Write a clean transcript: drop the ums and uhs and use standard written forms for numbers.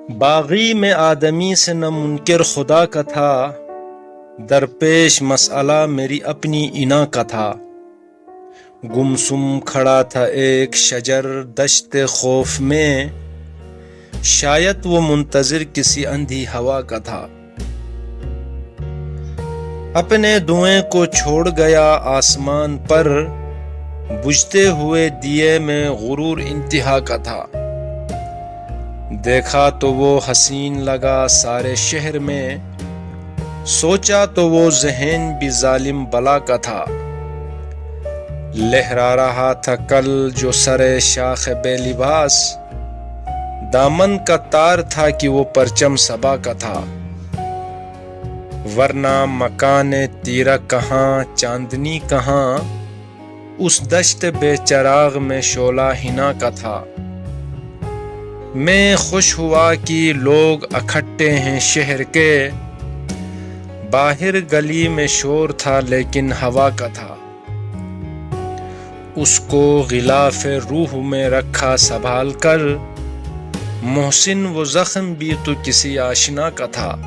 باغی میں آدمی سے نہ منکر خدا کا تھا، درپیش مسئلہ میری اپنی انا کا تھا۔ گمسم کھڑا تھا ایک شجر دشت خوف میں، شاید وہ منتظر کسی اندھی ہوا کا تھا۔ اپنے دھوئیں کو چھوڑ گیا آسمان پر، بجھتے ہوئے دیے میں غرور انتہا کا تھا۔ دیکھا تو وہ حسین لگا سارے شہر میں، سوچا تو وہ ذہن بھی ظالم بلا کا تھا۔ لہرا رہا تھا کل جو سرے شاخ بے لباس، دامن کا تار تھا کہ وہ پرچم صبا کا تھا۔ ورنہ مکان تیرہ کہاں چاندنی کہاں، اس دشت بے چراغ میں شعلہ حنا کا تھا۔ میں خوش ہوا کہ لوگ اکٹھے ہیں شہر کے، باہر گلی میں شور تھا لیکن ہوا کا تھا۔ اس کو غلاف روح میں رکھا سنبھال کر، محسن وہ زخم بھی تو کسی آشنا کا تھا۔